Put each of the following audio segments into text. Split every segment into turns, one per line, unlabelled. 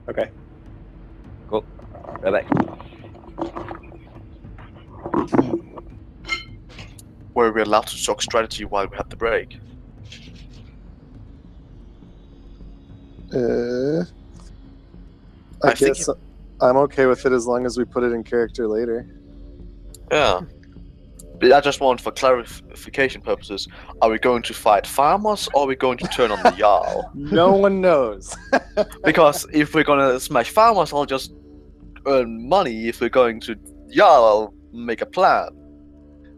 Okay.
Cool. Right back.
Were we allowed to talk strategy while we had the break?
I
I think
guess I'm okay with it as long as we put it in character later.
Yeah. But I just want for clarification purposes, are we going to fight farmers or are we going to turn on the Jarl?
No one knows.
Because if we're gonna smash farmers, I'll just earn money. If we're going to Jarl, I'll make a plan.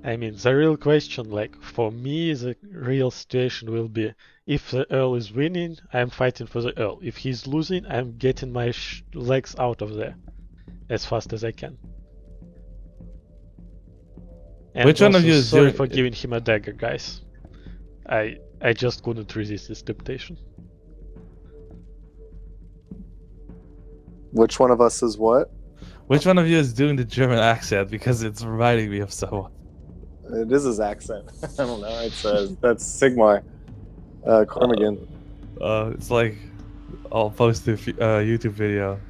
I mean, the real question, like, for me, the real situation will be, if the Earl is winning, I'm fighting for the Earl. If he's losing, I'm getting my legs out of there as fast as I can. And
Which one of
also,
you is
sorry
doing-
for giving him a dagger, guys. I just couldn't resist this temptation.
Which one of us is what?
Which one of you is doing the German accent? Because it's reminding me of someone.
It is his accent. I don't know. It's that's Sigmar. Cormigan.
It's like I'll post a YouTube video.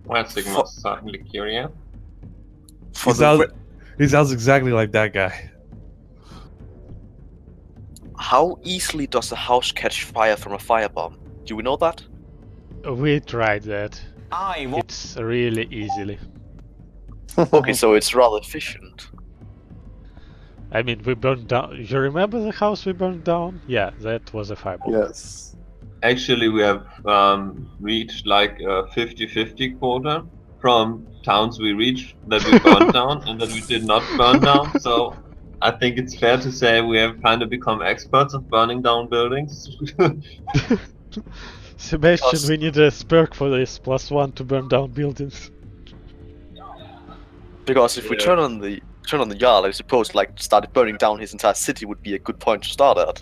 Well, Sigma's certainly curious.
For
He sounds exactly like that guy.
How easily does a house catch fire from a firebomb? Do we know that?
We tried that.
I want
It's really easily.
Okay, so it's rather efficient.
I mean, we burned down. You remember the house we burned down? Yeah, that was a fireball.
Yes.
Actually, we have reached like a 50-50 quota from towns we reached that we burned down and that we did not burn down. So I think it's fair to say we have kind of become experts of burning down buildings.
Sebastian, we need a perk for this, +1 to burn down buildings.
Because if we turn on the Jarl, I suppose like started burning down his entire city would be a good point to start at.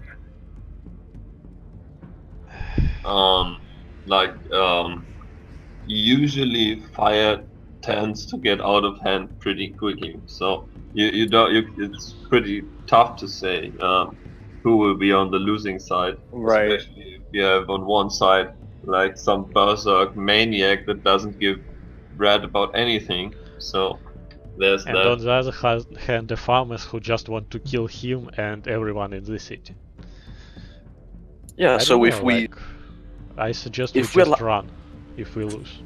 Usually fire tends to get out of hand pretty quickly. So it's pretty tough to say who will be on the losing side.
Right.
Especially if you have on one side like some berserk maniac that doesn't give rat about anything. So there's
And
that.
on the other hand, the farmers who just want to kill him and everyone in the city.
Yeah,
I
so
don't
if
know,
we
like, I suggest we
if we're
just run if we lose.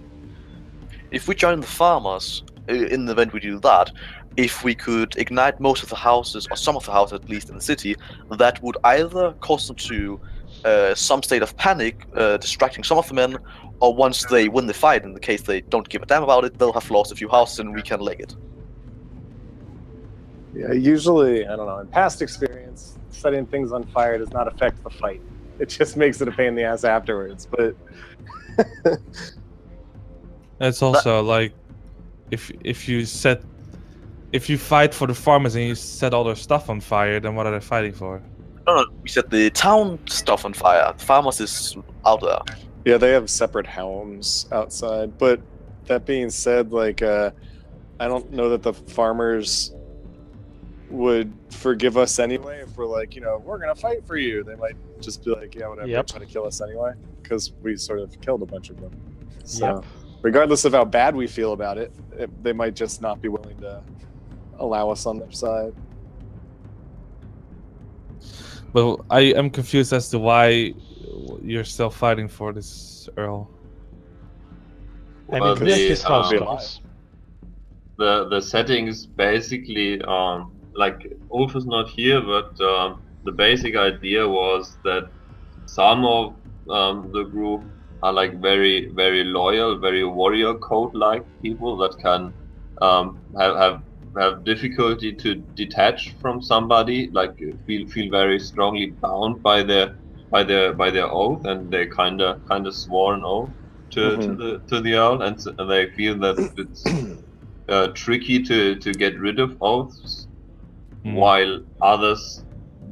if we join the farmers, in the event we do that, if we could ignite most of the houses, or some of the houses at least in the city, that would either cause them to some state of panic, distracting some of the men, or once they win the fight, in the case they don't give a damn about it, they'll have lost a few houses and we can leg it.
Yeah, usually, I don't know, in past experience, setting things on fire does not affect the fight. It just makes it a pain in the ass afterwards, but...
It's also like if you fight for the farmers and you set all their stuff on fire, then what are they fighting for?
No, we set the town stuff on fire. The farmers is out there.
Yeah, they have separate helms outside, but that being said, like, I don't know that the farmers would forgive us anyway if we're like, we're gonna fight for you. They might just be like, yeah, whatever,
Yep.
try to kill us anyway, because we sort of killed a bunch of them. So,
Yep.
regardless of how bad we feel about it, they might just not be willing to allow us on their side.
Well, I am confused as to why you're still fighting for this Earl.
I
Well,
mean, we're his
the,
huskarls.
the settings basically like Ulf is not here, but the basic idea was that some of the group are like very, very loyal, very warrior code like people that can have difficulty to detach from somebody, like feel very strongly bound by their oath, and they kind of swore an oath to the Earl, and they feel that it's tricky to get rid of oaths, while others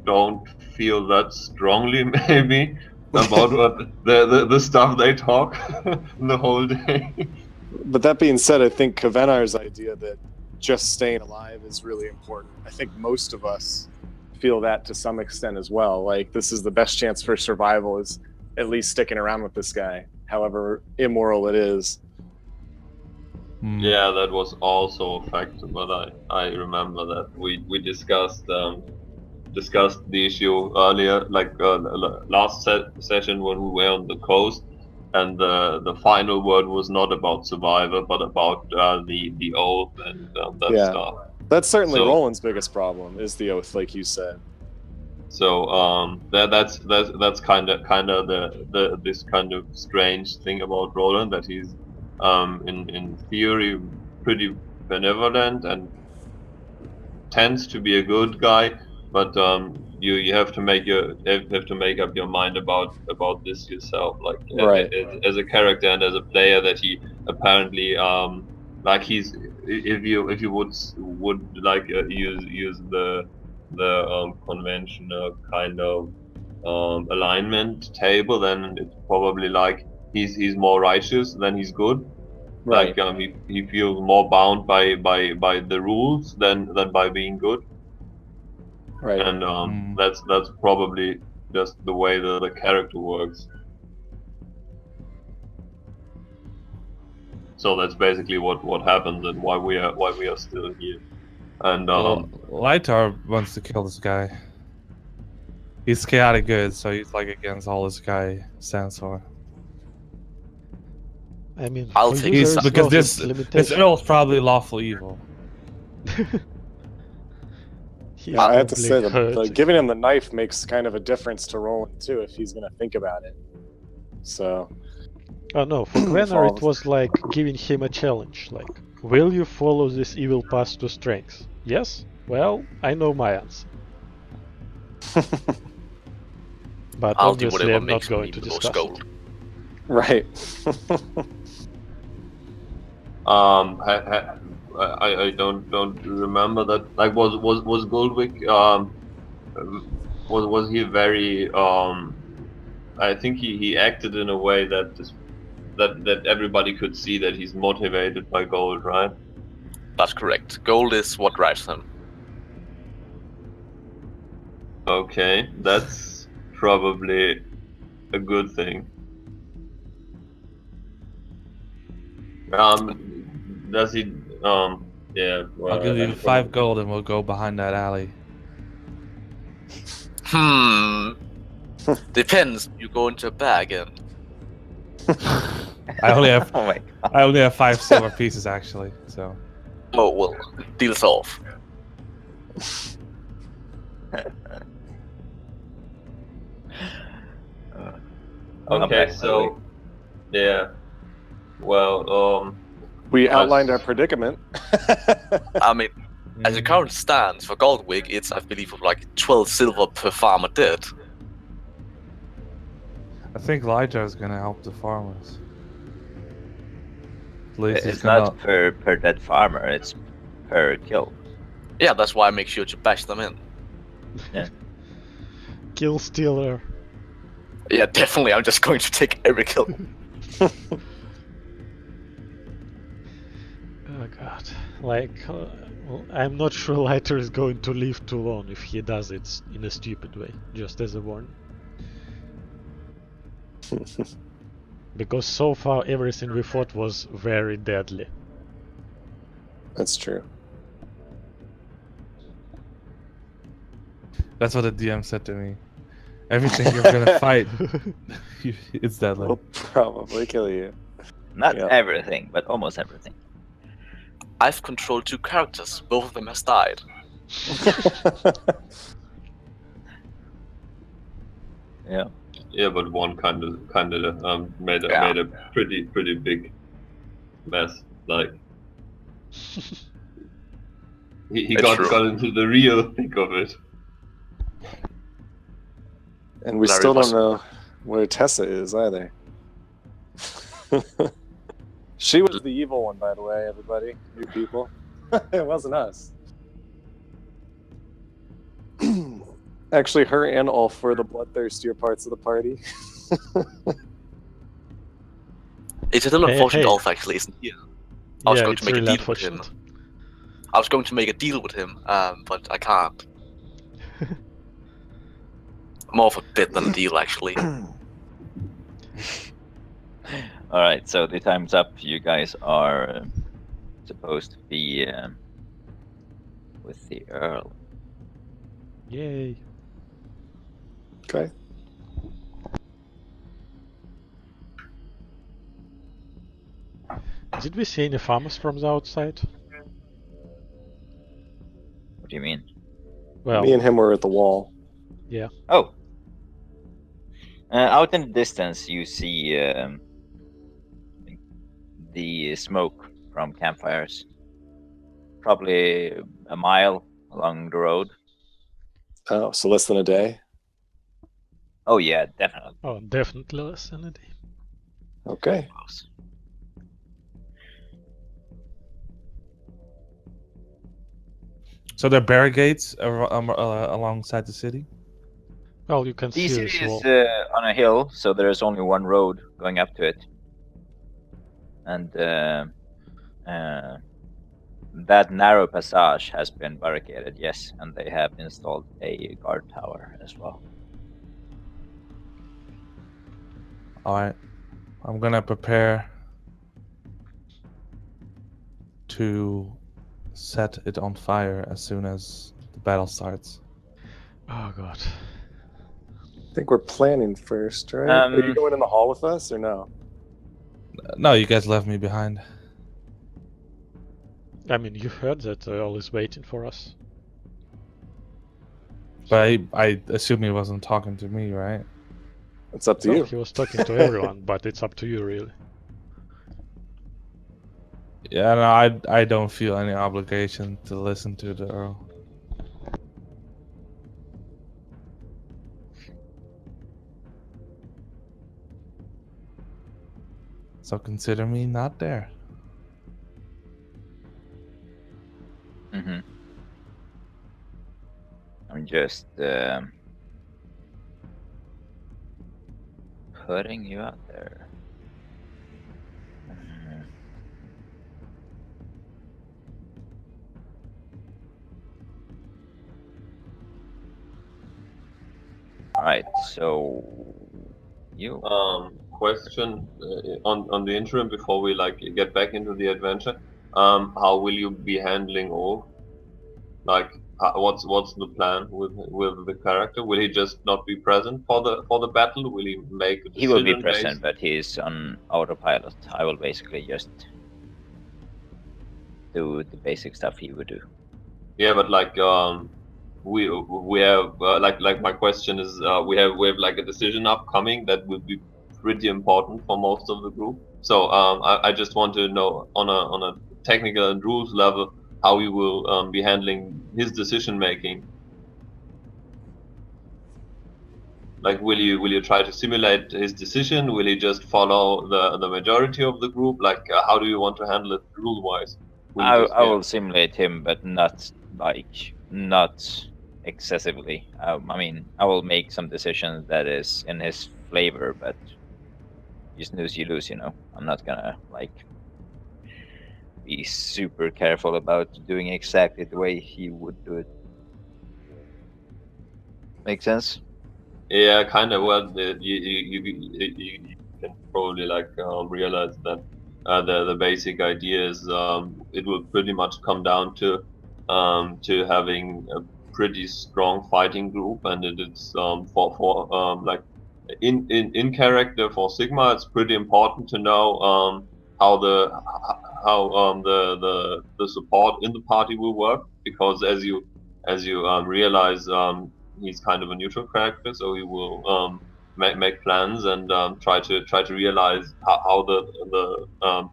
don't feel that strongly maybe about what the stuff they talk the whole day.
But that being said, I think Kavenar's idea that just staying alive is really important. I think most of us feel that to some extent as well. Like, this is the best chance for survival, is at least sticking around with this guy, however immoral it is.
Yeah, that was also a factor, but I remember that we discussed the issue earlier, like last session when we were on the coast, and the final word was not about survivor, but about the oath and that
Yeah.
stuff.
That's certainly
So-
Roland's biggest problem, is the oath, like you said.
So that's kind of the this kind of strange thing about Roland, that he's in theory pretty benevolent and tends to be a good guy, but you have to make up your mind about this yourself, like
Right.
as a character and as a player, that he apparently like he's, if you would like use the conventional kind of alignment table, then it's probably like he's more righteous than he's good.
Right.
Like he feels more bound by the rules than by being good,
Right.
and that's probably just the way the character works. So that's basically what happens and why we are still here. And
Lightar wants to kill this guy. He's chaotic good, so he's like against all this guy stands for.
I mean,
I'll
for
take
you
it.
there is
Because
no
this
limitation.
Earl's probably lawful evil.
He's
Yeah, I have to
probably
say that
hurt.
giving him the knife makes kind of a difference to Roland too, if he's gonna think about it. So
Oh no, for Gwenar it was like giving him a challenge, like, will you follow this evil path to strength? Yes? Well, I know my answer. But
I'll do
obviously
whatever
I'm not
makes me
going to
the most
discuss
gold.
it.
right.
I don't remember that. Like was Goldwick was he very I think he acted in a way that everybody could see that he's motivated by gold, right?
That's correct. Gold is what drives him.
Okay, that's probably a good thing. Does he? Yeah. Well,
I'll give you 5 gold and we'll go behind that alley.
Depends. You go into a bag and
I only have
Oh my god.
I only have 5 silver pieces actually, so
oh well, deal's off.
Okay, so yeah. Well,
We outlined our predicament.
I mean, as it currently stands for Goldwig, it's I believe like 12 silver per farmer dead.
I think Lightar is gonna help the farmers. At least he's
It's
gonna.
not per dead farmer, it's per kill.
Yeah, that's why I make sure to bash them in.
Kill stealer.
Yeah, definitely. I'm just going to take every kill.
Oh god. Like, well, I'm not sure Lighter is going to live too long if he does it in a stupid way, just as a warning. Because so far everything we fought was very deadly.
That's true.
That's what the DM said to me. Everything you're gonna fight, it's deadly.
We'll probably kill you.
Not
Yeah.
everything, but almost everything.
I've controlled 2 characters. Both of them has died.
Yeah.
yeah, but one kind of made a pretty big mess. Like he
That's
got
true.
into the real thick of it.
And we
Larry
still
was-
don't know where Tessa is either. She was the evil one, by the way, everybody. New people. It wasn't us. Actually, her and Ulf were the bloodthirstier parts of the party.
It's a little
Hey,
unfortunate
hey.
Ulf actually isn't here. I was
Yeah,
going
it's
to make a
really
deal with him.
unfortunate.
I was going to make a deal with him, but I can't. More of a bit than a deal, actually.
All right, so the time's up. You guys are supposed to be with the Earl.
Yay.
Okay.
Did we see any farmers from the outside?
What do you mean?
Well,
Me and him were at the wall.
yeah.
Oh, out in the distance, you see the smoke from campfires. Probably a mile along the road.
Oh, so less than a day.
Oh yeah, definitely.
Oh, definitely less than a day.
Okay.
Close.
So there are barricades alongside the city.
Well, you can
The
see
city
this
is
wall.
on a hill, so there is only one road going up to it, and that narrow passage has been barricaded. Yes, and they have installed a guard tower as well.
All right, I'm gonna prepare to set it on fire as soon as the battle starts.
Oh god.
I think we're planning first, right? Are you going in the hall with us or no?
No, you guys left me behind.
I mean, you heard that Earl is waiting for us.
But I assume he wasn't talking to me, right?
It's up to
No,
you.
he was talking to everyone, but it's up to you, really.
Yeah, no, I don't feel any obligation to listen to the Earl. So consider me not there.
Mm-hmm. I'm just putting you out there. All right, so you.
Question on the interim before we like get back into the adventure. How will you be handling Ulf? Like, what's the plan with the character? Will he just not be present for the battle? Will he make a decision?
He will be present, but he's on autopilot. I will basically just do the basic stuff he would do.
Yeah, but like we have like my question is we have like a decision upcoming that will be pretty important for most of the group. So I just want to know on a technical and rules level how we will be handling his decision making. Like, will you try to simulate his decision? Will he just follow the majority of the group? Like, how do you want to handle it rule wise?
I will simulate him, but not excessively. I mean, I will make some decisions that is in his flavor, but you snooze, you lose. You know, I'm not gonna like be super careful about doing exactly the way he would do it. Make sense?
Yeah, kind of. Well, you can probably like realize that the basic idea is it will pretty much come down to having a pretty strong fighting group, and it's for like in character for Sigma, it's pretty important to know how the support in the party will work, because as you realize, he's kind of a neutral character, so he will make plans and try to realize how the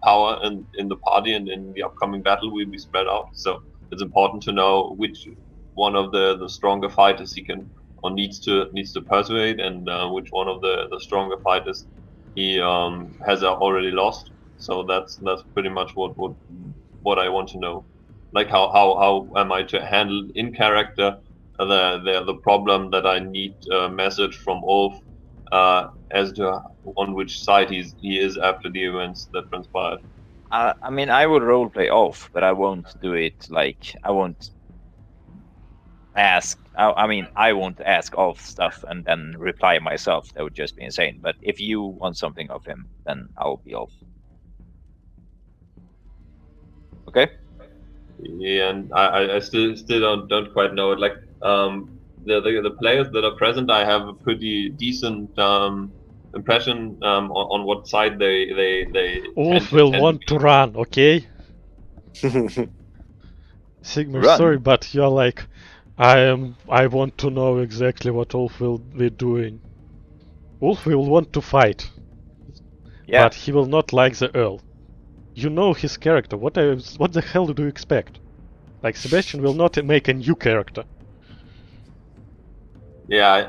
power in the party and in the upcoming battle will be spread out. So it's important to know which one of the stronger fighters he can or needs to persuade, and which one of the stronger fighters he has already lost. So that's pretty much what I want to know. Like how am I to handle in character the problem that I need a message from Ulf as to on which side he is after the events that transpired.
I mean, I will roleplay off, but I won't do it like I won't ask. I mean, I won't ask all stuff and then reply myself. That would just be insane. But if you want something of him, then I'll be off. Okay.
Yeah, and I still don't quite know it. Like the players that are present, I have a pretty decent impression on what side they
Ulf
tend
will
tend
want to run, okay? Sigmar,
Run.
sorry, but you're like, I want to know exactly what Ulf will be doing. Ulf will want to fight,
Yeah.
but he will not like the Earl. You know his character. What the hell do you expect? Like, Sebastian will not make a new character.
Yeah,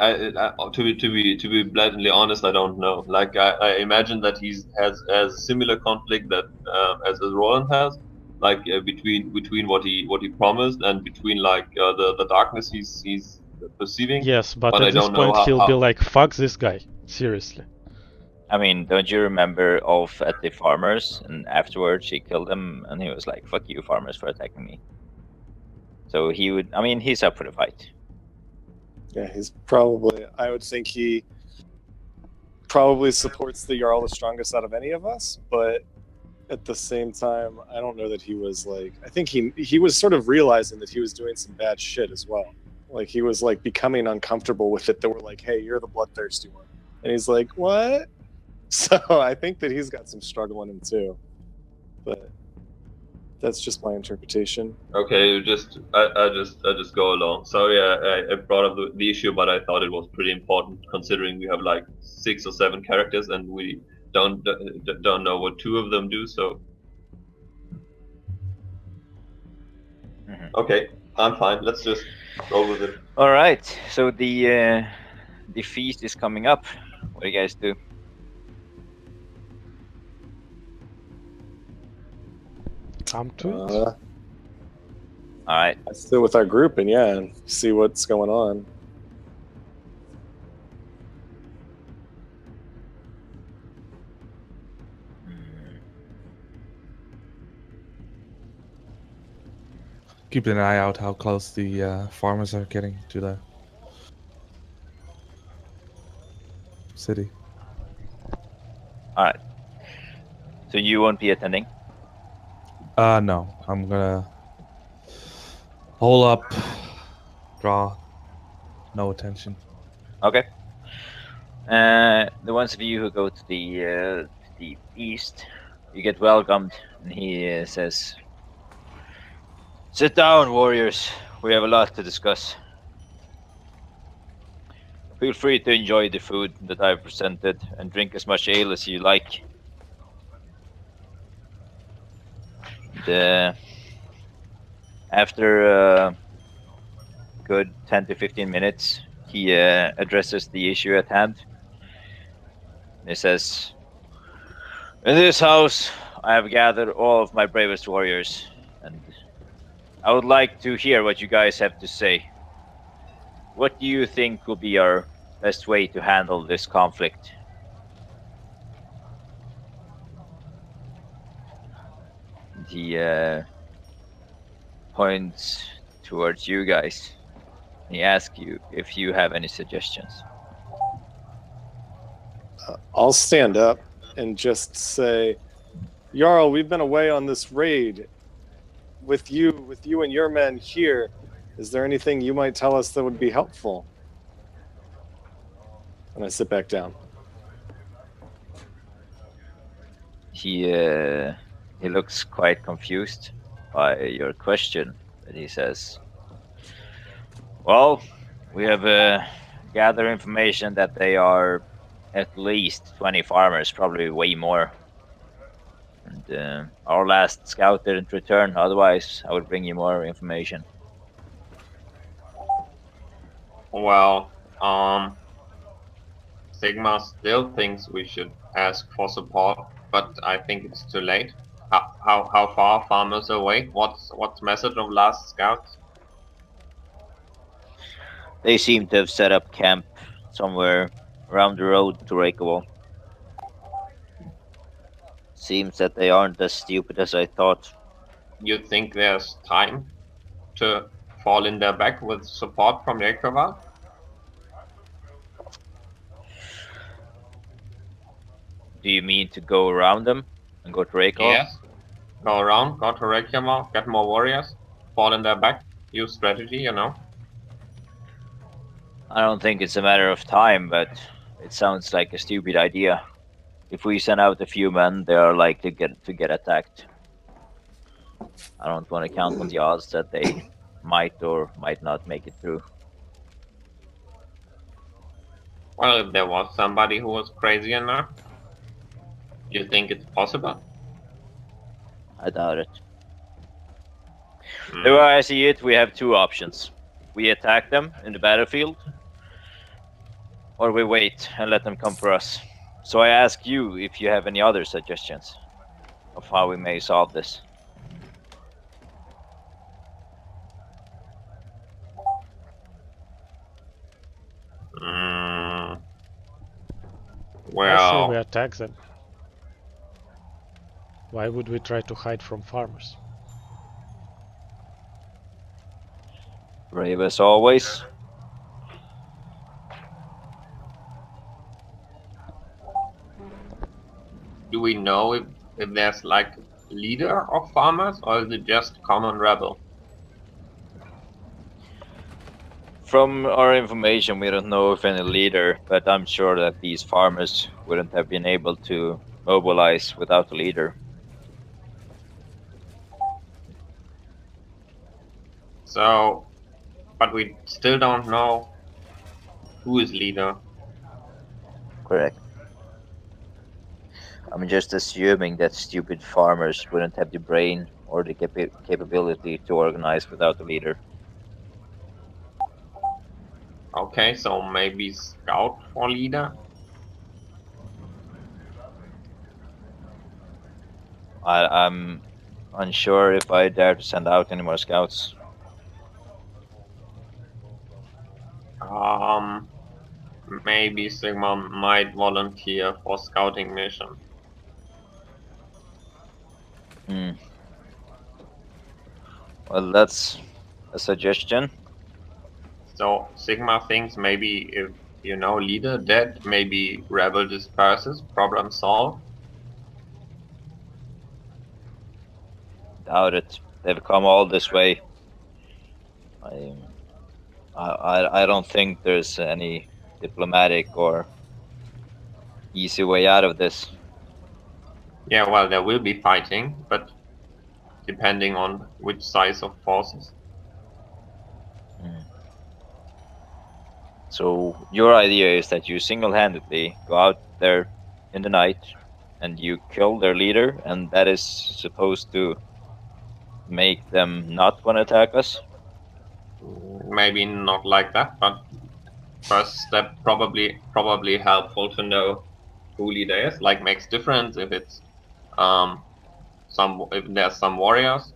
to be blatantly honest, I don't know. Like I imagine that he has similar conflict that as Roland has, like between what he promised and between like the darkness he's perceiving.
Yes, but
But
at
I
this
don't know
point he'll be
how.
like, fuck this guy. Seriously.
I mean, don't you remember Ulf at the farmers, and afterwards he killed him, and he was like, "Fuck you, farmers, for attacking me." So he would. I mean, he's up for the fight.
Yeah, he's probably. I would think he probably supports the Jarl the strongest out of any of us, but at the same time, I don't know that he was like. I think he was sort of realizing that he was doing some bad shit as well. Like he was like becoming uncomfortable with it. That we're like, "Hey, you're the bloodthirsty one," and he's like, "What?" So I think that he's got some struggle in him too, but that's just my interpretation.
Okay, I just go along. Sorry, I brought up the issue, but I thought it was pretty important considering we have like 6 or 7 characters and we don't know what 2 of them do. So okay, I'm fine. Let's just roll with it.
All right. So the feast is coming up. What do you guys do?
Come to it.
All right.
I sit with our group and and see what's going on.
Keep an eye out how close the farmers are getting to the city.
All right. So you won't be attending.
No, I'm gonna hole up, draw, no attention.
Okay. The ones of you who go to the east, you get welcomed, and he says, "Sit down, warriors. We have a lot to discuss. Feel free to enjoy the food that I've presented and drink as much ale as you like." After a good 10 to 15 minutes, he addresses the issue at hand. He says, "In this house, I have gathered all of my bravest warriors, and I would like to hear what you guys have to say. What do you think will be our best way to handle this conflict?" He points towards you guys. He asks you if you have any suggestions.
I'll stand up and just say, "Jarl, we've been away on this raid with you and your men here. Is there anything you might tell us that would be helpful?" And I sit back down.
He looks quite confused by your question, but he says, "Well, we have gathered information that they are at least 20 farmers, probably way more. And our last scout didn't return, otherwise I would bring you more information."
Well, Sigma still thinks we should ask for support, but I think it's too late. How far farmers away? What's message of last scouts?
They seem to have set up camp somewhere around the road to Reykjavik. Seems that they aren't as stupid as I thought.
You think there's time to fall in their back with support from Yakoval?
Do you mean to go around them and go to Reykjavik?
Yes. Go around, go to Reykjavik, get more warriors, fall in their back, use strategy, you know.
I don't think it's a matter of time, but it sounds like a stupid idea. If we send out a few men, they are likely to get attacked. I don't want to count on the odds that they might or might not make it through.
Well, if there was somebody who was crazy enough, you think it's possible?
I doubt it.
Hmm.
The way I see it, we have two options. We attack them in the battlefield, or we wait and let them come for us. So I ask you if you have any other suggestions of how we may solve this.
Mm,
I say we
well,
attack them. Why would we try to hide from farmers?
Brave as always.
do we know if there's like leader of farmers or is it just common rebel?
From our information, we don't know of any leader, but I'm sure that these farmers wouldn't have been able to mobilize without a leader.
So, but we still don't know who is leader.
Correct. I'm just assuming that stupid farmers wouldn't have the brain or the capability to organize without a leader.
Okay, so maybe scout for leader.
I'm unsure if I dare to send out any more scouts.
Maybe Sigma might volunteer for scouting mission.
Hmm. Well, that's a suggestion.
So Sigma thinks maybe if you know leader dead, maybe rebel disperses, problem solved.
Doubt it. They've come all this way. I don't think there's any diplomatic or easy way out of this.
Yeah, well, there will be fighting, but depending on which size of forces.
Hmm. So your idea is that you single-handedly go out there in the night and you kill their leader, and that is supposed to make them not want to attack us?
Maybe not like that, but first step probably helpful to know who leader is. Like makes difference if it's if there's some warriors,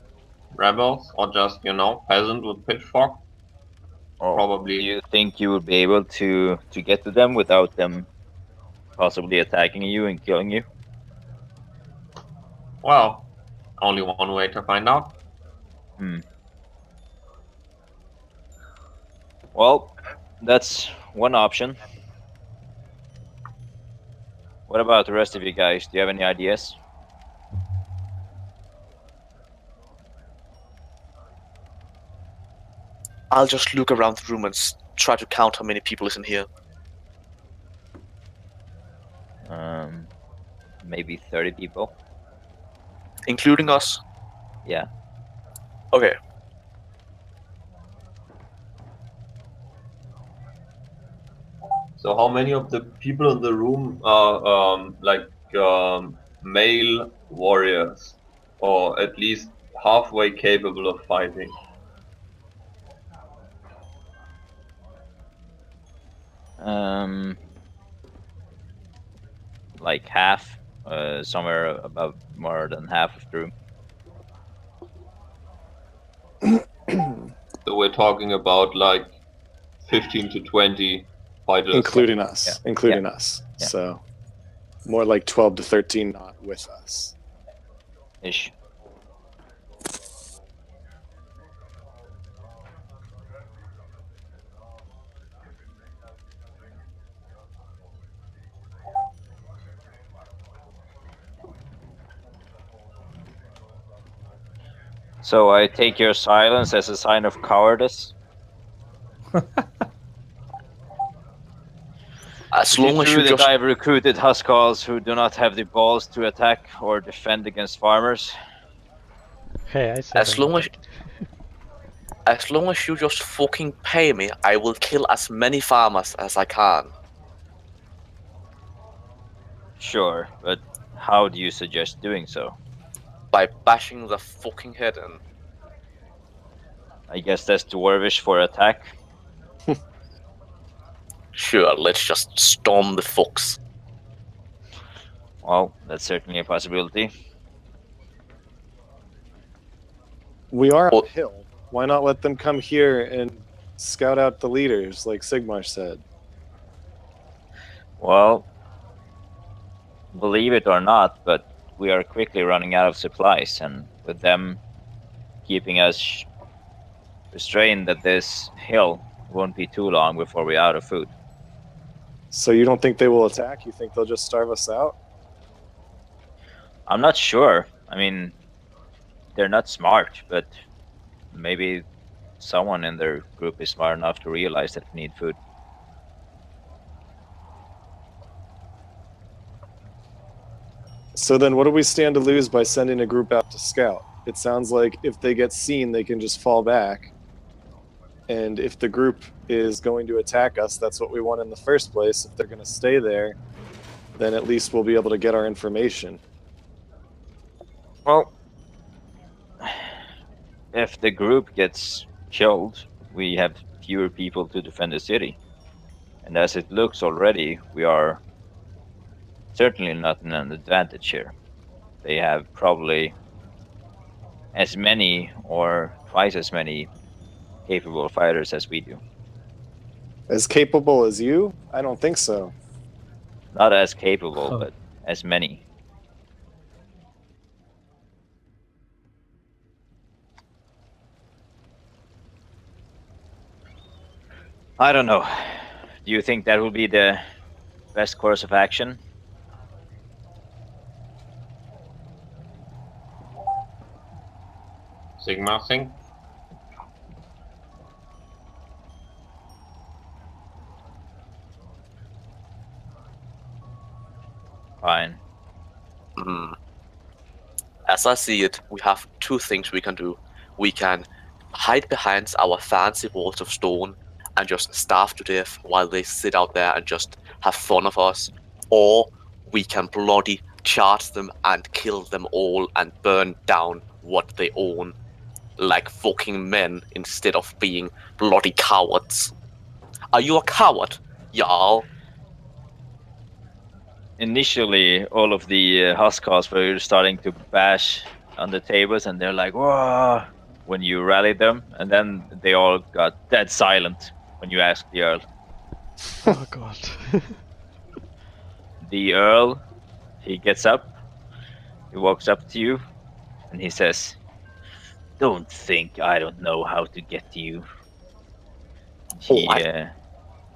rebels, or just peasant with pitchfork.
Or
Probably.
do you think you would be able to get to them without them possibly attacking you and killing you?
Well, only one way to find out.
Well, that's one option. What about the rest of you guys? Do you have any ideas?
I'll just look around the room and try to count how many people is in here.
Maybe 30 people.
Including us?
Yeah.
Okay.
So how many of the people in the room are male warriors, or at least halfway capable of fighting?
Like half, somewhere above more than half of the room.
So we're talking about like 15 to 20 fighters.
Including us.
Yeah.
Including us.
Yeah.
So more like 12 to 13 not with us.
Ish. So I take your silence as a sign of cowardice.
As
Is
long
it
as
true
you
that
just
I've recruited huskarls who do not have the balls to attack or defend against farmers?
Hey, I said
as long as
anything.
as long as you just fucking pay me, I will kill as many farmers as I can.
Sure, but how do you suggest doing so?
By bashing the fucking head in.
I guess that's dwarvish for attack.
Sure, let's just storm the fox.
Well, that's certainly a possibility.
We are
Well-
uphill. Why not let them come here and scout out the leaders, like Sigmar said?
Well, believe it or not, but we are quickly running out of supplies, and with them keeping us restrained at this hill, it won't be too long before we're out of food.
So you don't think they will attack? You think they'll just starve us out?
I'm not sure. I mean, they're not smart, but maybe someone in their group is smart enough to realize that we need food.
So then what do we stand to lose by sending a group out to scout? It sounds like if they get seen, they can just fall back. And if the group is going to attack us, that's what we want in the first place. If they're going to stay there, then at least we'll be able to get our information.
Well, if the group gets killed, we have fewer people to defend the city. And as it looks already, we are certainly not in an advantage here. They have probably as many or twice as many capable fighters as we do.
As capable as you? I don't think so.
Not as capable,
Huh.
but as many. I don't know. Do you think that will be the best course of action?
Sigma thing.
Fine.
As I see it, we have two things we can do. We can hide behind our fancy walls of stone and just starve to death while they sit out there and just have fun of us. Or we can bloody charge them and kill them all and burn down what they own like fucking men instead of being bloody cowards. Are you a coward, Yarl?
Initially, all of the huskarls were starting to bash on the tables, and they're like, "Whoa!" when you rallied them, and then they all got dead silent when you asked the Earl.
Oh god.
The Earl, he gets up, he walks up to you, and he says, "Don't think I don't know how to get to you." He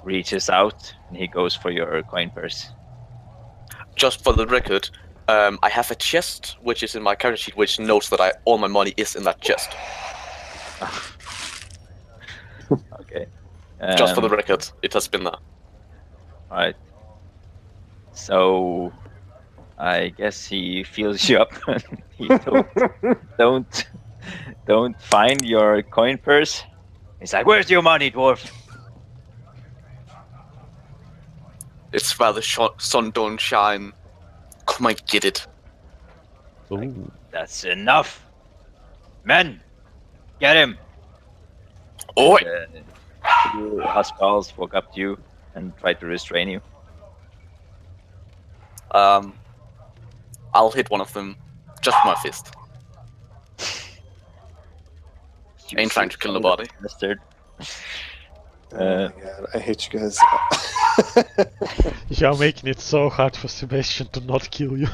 reaches out, and he goes for your coin purse.
Just for the record, I have a chest which is in my character sheet which notes that all my money is in that chest.
Okay.
Just for the record, it has been there.
Alright. So I guess he fills you up. He don't find your coin purse. He's like, "Where's your money, dwarf?"
It's where the sun don't shine. Come and get it.
Ooh.
That's enough. Men, get him.
Oi!
Two huskarls walk up to you and try to restrain you.
I'll hit one of them just with my fist.
You
Ain't trying to kill nobody.
Bastard.
Oh my god, I hate you guys.
You're making it so hard for Sebastian to not kill you.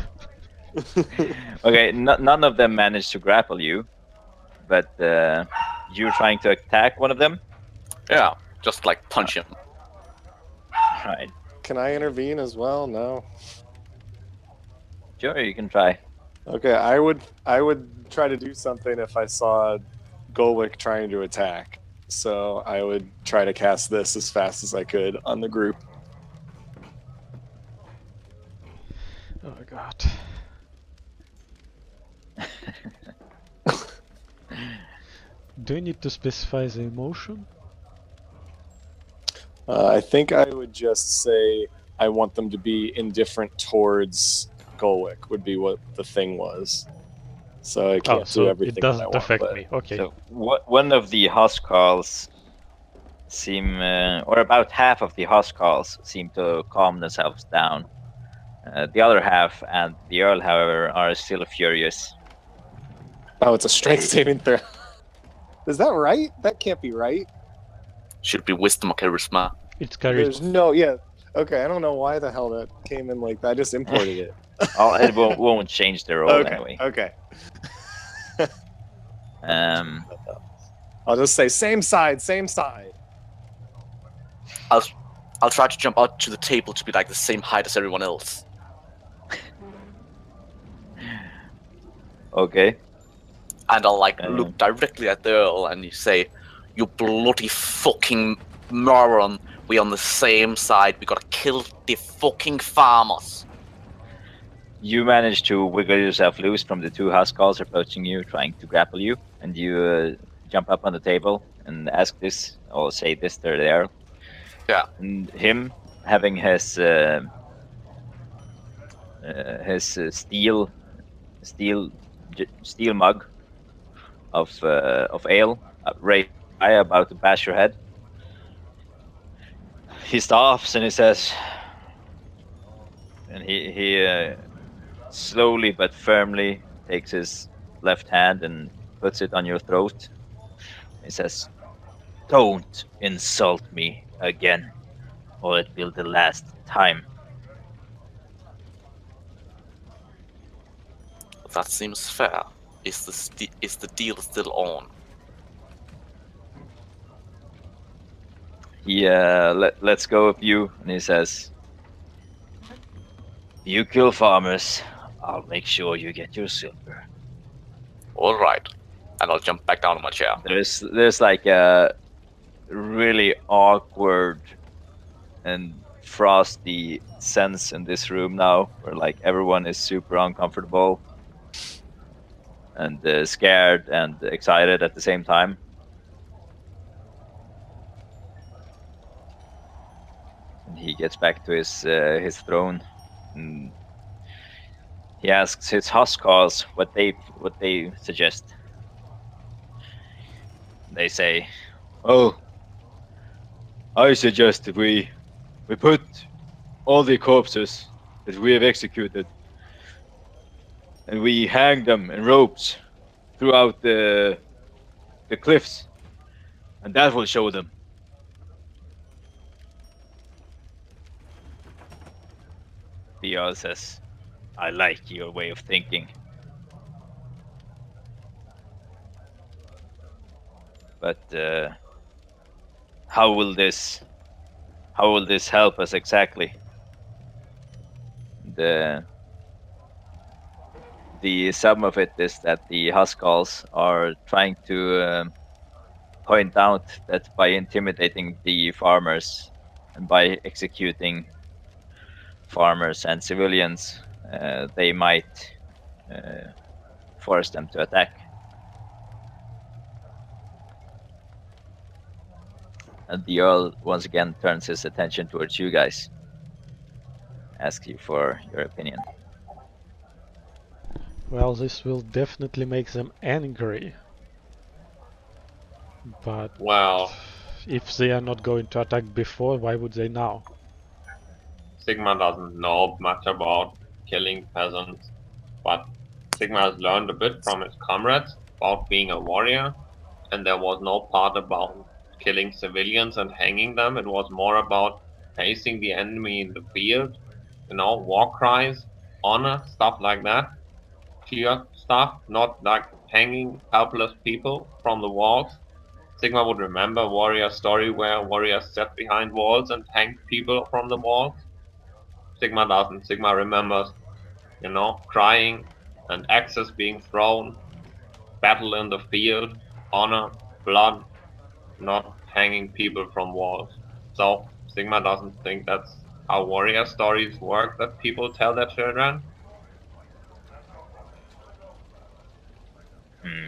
Okay, none of them managed to grapple you, but you're trying to attack one of them.
Yeah, just like punch him.
Right.
Can I intervene as well? No.
Sure, you can try.
Okay, I would try to do something if I saw Golwick trying to attack. So I would try to cast this as fast as I could on the group.
Oh god. Do you need to specify the emotion?
I think I would just say I want them to be indifferent towards Golwick would be what the thing was. So I can't do
so
everything
it
that I
doesn't
want.
affect
but-
me. Okay.
So one of the huskarls seem, or about half of the huskarls seem to calm themselves down. The other half and the Earl, however, are still furious.
Oh, it's a strength saving throw. Is that right? That can't be right.
Should be wisdom or charisma.
It's
There's
charisma.
no, yeah. Okay, I don't know why the hell that came in like that. I just imported it.
Oh, it won't change the roll
Okay,
anyway.
okay.
Um,
I'll just say same side, same side.
I'll try to jump out to the table to be like the same height as everyone else.
okay.
And I'll look directly at the Earl and you say, "You bloody fucking moron! We on the same side. We gotta kill the fucking farmers."
You manage to wiggle yourself loose from the two huskarls approaching you, trying to grapple you, and you jump up on the table and ask this, or say this to the Earl.
Yeah.
And him having his steel mug of ale right about to bash your head. He stops and he says, and he slowly but firmly takes his left hand and puts it on your throat. He says, "Don't insult me again, or it will be the last time."
That seems fair. Is the deal still on?
He lets go of you and he says, "You kill farmers, I'll make sure you get your silver."
All right. And I'll jump back down on my chair.
There's like a really awkward and frosty sense in this room now, where like everyone is super uncomfortable and scared and excited at the same time. And he gets back to his throne, and he asks his huskarls what they suggest. They say, "Oh, I suggest that we put all the corpses that we have executed, and we hang them in ropes throughout the cliffs, and that will show them." Theo says, "I like your way of thinking. But how will this help us exactly?" The sum of it is that the huskarls are trying to point out that by intimidating the farmers and by executing farmers and civilians, they might force them to attack. And the Earl once again turns his attention towards you guys. Asks you for your opinion.
Well, this will definitely make them angry. But
Well,
if they are not going to attack before, why would they now?
Sigma doesn't know much about killing peasants, but Sigma has learned a bit from his comrades about being a warrior, and there was no part about killing civilians and hanging them. It was more about facing the enemy in the field, war cries, honor, stuff like that. Clear stuff, not like hanging helpless people from the walls. Sigma would remember warrior story where warriors sat behind walls and hanged people from the walls. Sigma doesn't. Sigma remembers, crying and axes being thrown, battle in the field, honor, blood, not hanging people from walls. So Sigma doesn't think that's how warrior stories work that people tell their children.
Hmm.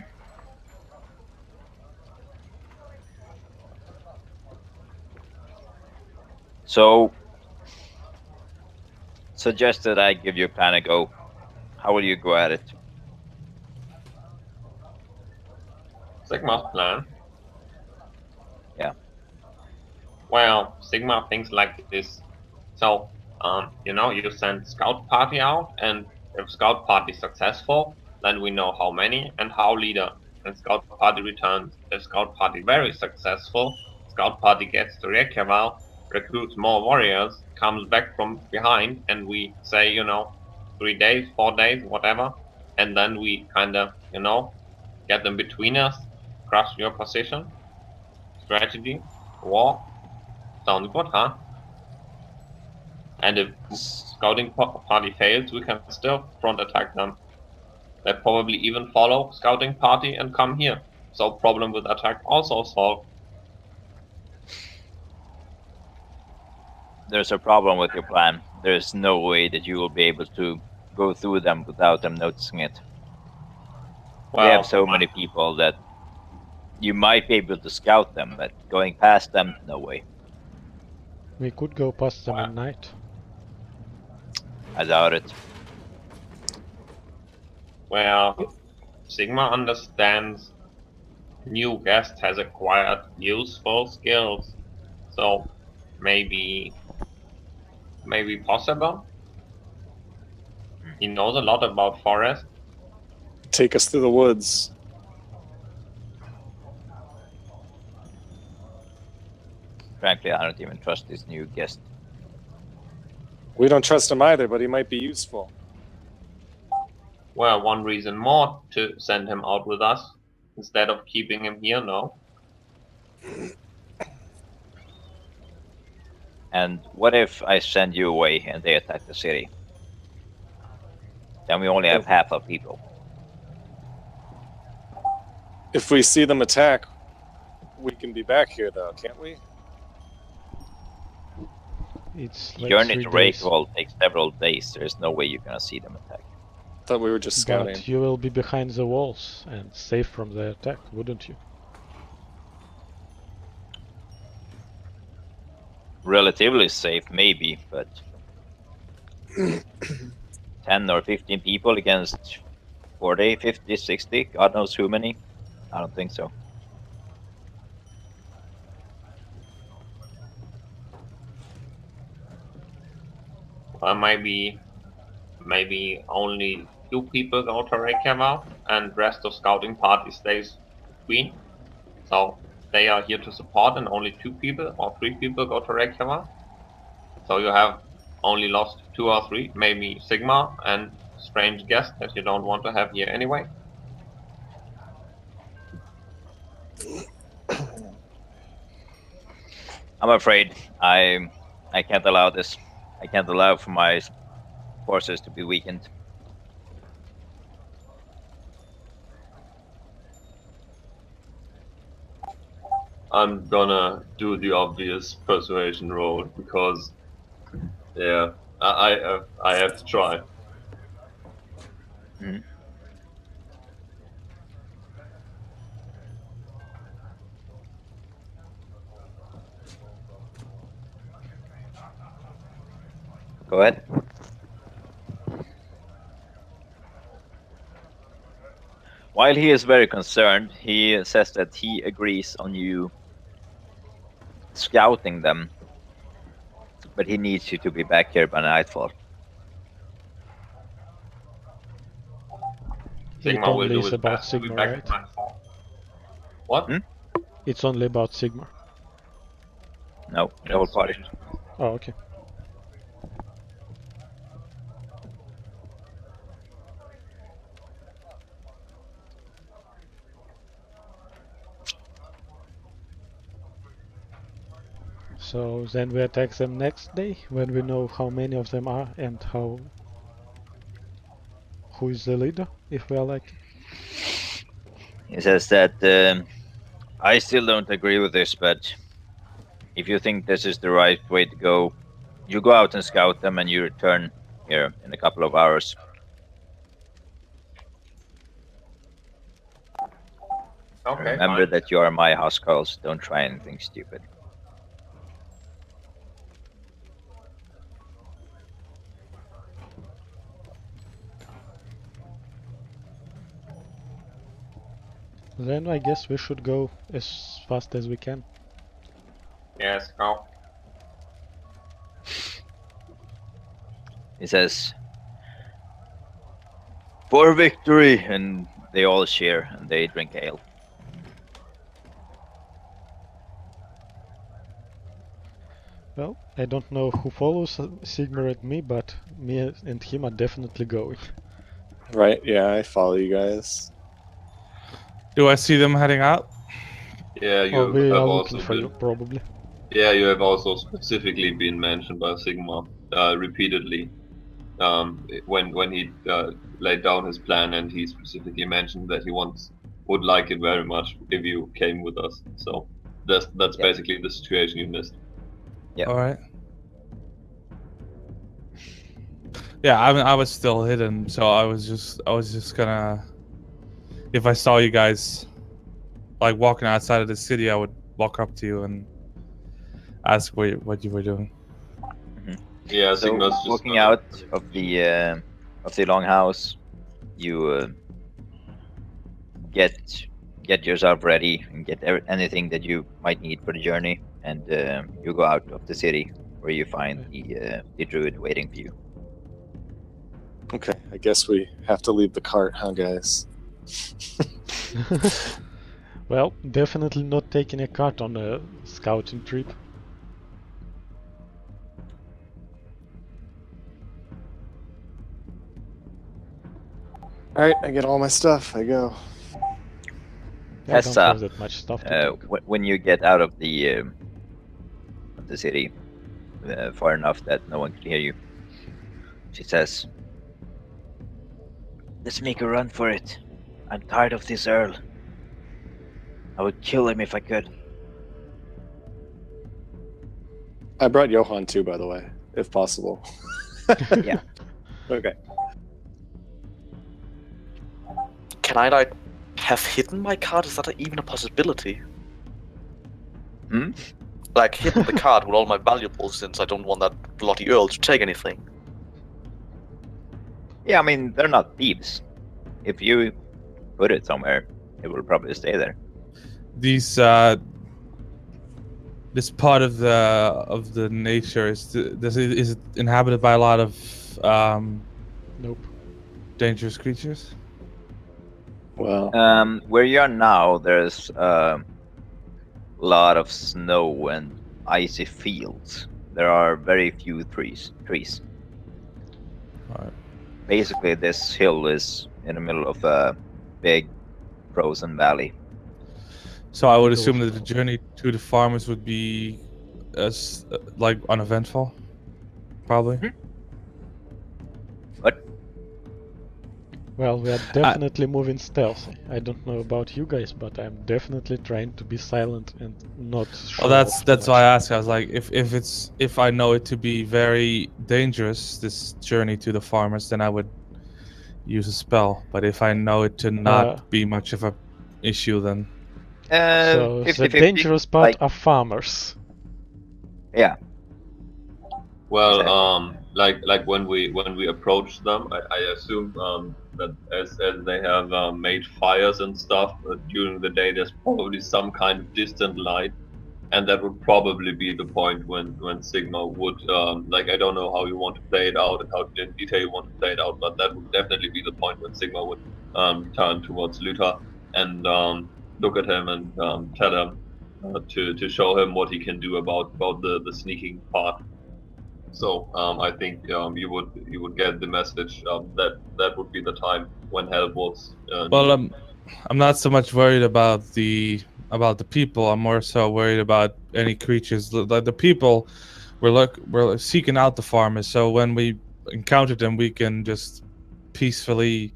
So, suggest that I give your plan a go. How will you go at it?
Sigma's plan.
Yeah.
Well, Sigma thinks like this. So, you send scout party out, and if scout party successful, then we know how many and how leader. And scout party returns. If scout party very successful, scout party gets to Reykjavik, recruits more warriors, comes back from behind, and we say, 3 days, 4 days, whatever, and then we kind of, get them between us, crush your position, strategy, war. Sounds good, huh? And if scouting party fails, we can still front attack them. They probably even follow scouting party and come here. So problem with attack also solved.
There's a problem with your plan. There's no way that you will be able to go through them without them noticing it.
Well,
We have so many people that you might be able to scout them, but going past them, no way.
We could go past them at night.
I doubt it.
Well, Sigma understands new guest has acquired useful skills. So maybe possible. He knows a lot about forest.
Take us through the woods.
Frankly, I don't even trust this new guest.
We don't trust him either, but he might be useful.
Well, one reason more to send him out with us instead of keeping him here, no?
And what if I send you away and they attack the city? Then we only have half of people.
If we see them attack, we can be back here, though, can't we?
It's
The
like
journey
3
to
days.
Reykjavik takes several days. There's no way you're gonna see them attack.
Thought we were just scouting.
But you will be behind the walls and safe from the attack, wouldn't you?
Relatively safe, maybe, but 10 or 15 people against 40, 50, 60, God knows who many. I don't think so.
Maybe only 2 people go to Reykjavik and rest of scouting party stays between. So they are here to support and only 2 people or 3 people go to Reykjavik. So you have only lost 2 or 3, maybe Sigma and strange guest that you don't want to have here anyway.
I'm afraid I can't allow this. I can't allow for my forces to be weakened.
I'm gonna do the obvious persuasion roll because, yeah, I have to try.
Mhm. Go ahead. While he is very concerned, he says that he agrees on you scouting them, but he needs you to be back here by nightfall.
It
Sigma will
only
do
is
his
about
best to be
Sigma,
back
right?
at nightfall. What?
Hmm?
It's only about Sigma.
No, the whole party.
Oh, okay. So then we attack them next day when we know how many of them are and who is the leader, if we are like.
He says that I still don't agree with this, but if you think this is the right way to go, you go out and scout them and you return here in a couple of hours.
Okay.
Remember
fine.
that you are my huskarls. Don't try anything stupid.
Then I guess we should go as fast as we can.
Yes, go.
He says, "For victory!" and they all cheer and they drink ale.
Well, I don't know who follows Sigmar and me, but me and him are definitely going.
Right? Yeah, I follow you guys.
Do I see them heading out?
Yeah, you
Or we
have
are
also
looking for you,
been.
probably.
Yeah, you have also specifically been mentioned by Sigma repeatedly. When he laid down his plan, and he specifically mentioned that he would like it very much if you came with us. So that's
Yep.
basically the situation you missed.
Yep.
All right. Yeah, I was still hidden, so I was just gonna. If I saw you guys, like walking outside of the city, I would walk up to you and ask what you were doing.
Yeah,
So
Sigma's just
walking out of the longhouse, you get yourself ready and get anything that you might need for the journey, and you go out of the city where you find the druid waiting for you.
Okay, I guess we have to leave the cart, huh, guys?
Well, definitely not taking a cart on a scouting trip.
Alright, I get all my stuff. I go.
I don't
Tessa,
have that much stuff to take.
when you get out of the city far enough that no one can hear you, she says, "Let's make a run for it. I'm tired of this Earl. I would kill him if I could."
I brought Johan too, by the way, if possible.
Yeah.
Okay.
Can I like have hidden my card? Is that even a possibility?
Hmm?
Like hidden the card with all my valuables, since I don't want that bloody Earl to take anything.
Yeah, I mean, they're not thieves. If you put it somewhere, it will probably stay there.
These this part of the nature is it inhabited by a lot of
Nope.
dangerous creatures?
Well,
Where you are now, there's a lot of snow and icy fields. There are very few trees.
Alright.
Basically, this hill is in the middle of a big frozen valley.
So I would assume that the journey to the farmers would be as like uneventful, probably.
What?
Well, we are definitely moving stealthy. I don't know about you guys, but I'm definitely trying to be silent and not show
Well,
off
that's
too
why I
much.
asked. I was like, if I know it to be very dangerous, this journey to the farmers, then I would use a spell. But if I know it to not be much of a issue, then
So the
50-50,
dangerous part
like,
are farmers.
yeah.
Well,
Exactly.
like when we approach them, I assume that as they have made fires and stuff during the day, there's probably some kind of distant light, and that would probably be the point when Sigma would like, I don't know how you want to play it out and how in detail you want to play it out, but that would definitely be the point when Sigma would turn towards Luther and look at him and tell him to show him what he can do about the sneaking part. So I think you would get the message that would be the time when help was.
well, I'm not so much worried about the people. I'm more so worried about any creatures. The people, we're seeking out the farmers. So when we encounter them, we can just peacefully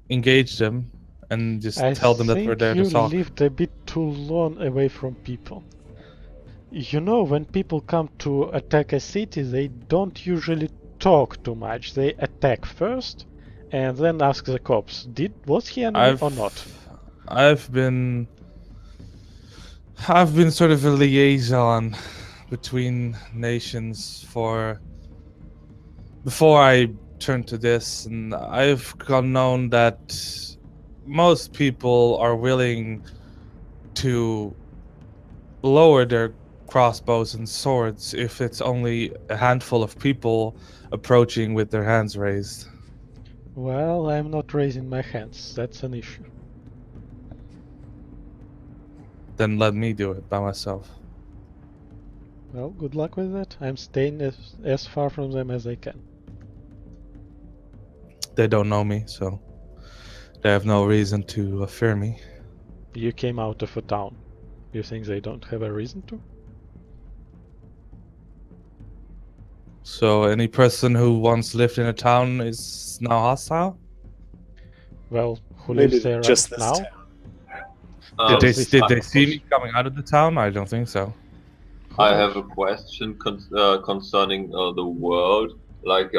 engage them and just
I
tell them that we're
think
there
you
to talk.
lived a bit too long away from people. You know, when people come to attack a city, they don't usually talk too much. They attack first, and then ask the cops, was he enemy or not?
I've been sort of a liaison between nations before I turned to this, and I've known that most people are willing to lower their crossbows and swords if it's only a handful of people approaching with their hands raised.
Well, I'm not raising my hands. That's an issue.
Then let me do it by myself.
Well, good luck with that. I'm staying as far from them as I can.
They don't know me, so they have no reason to fear me.
You came out of a town. You think they don't have a reason to?
So any person who once lived in a town is now hostile?
Well, who
Maybe
lives there
just
right
this
now?
town.
Did they
I-
see me coming out of the town? I don't think so.
Who
I
knows?
have a question concerning the world, like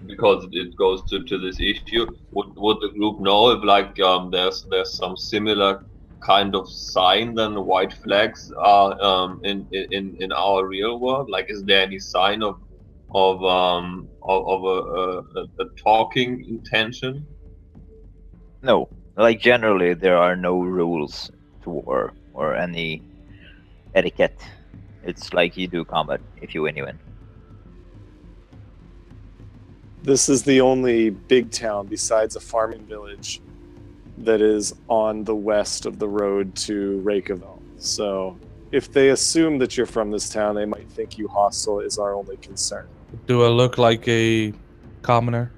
because it goes to this issue. Would the group know if like there's some similar kind of sign than the white flags are in our real world? Like, is there any sign of a talking intention?
No, like generally there are no rules to war or any etiquette. It's like you do combat. If you win, you win.
This is the only big town besides a farming village that is on the west of the road to Reykjavik. So if they assume that you're from this town, they might think you hostile is our only concern.
Do I look like a commoner?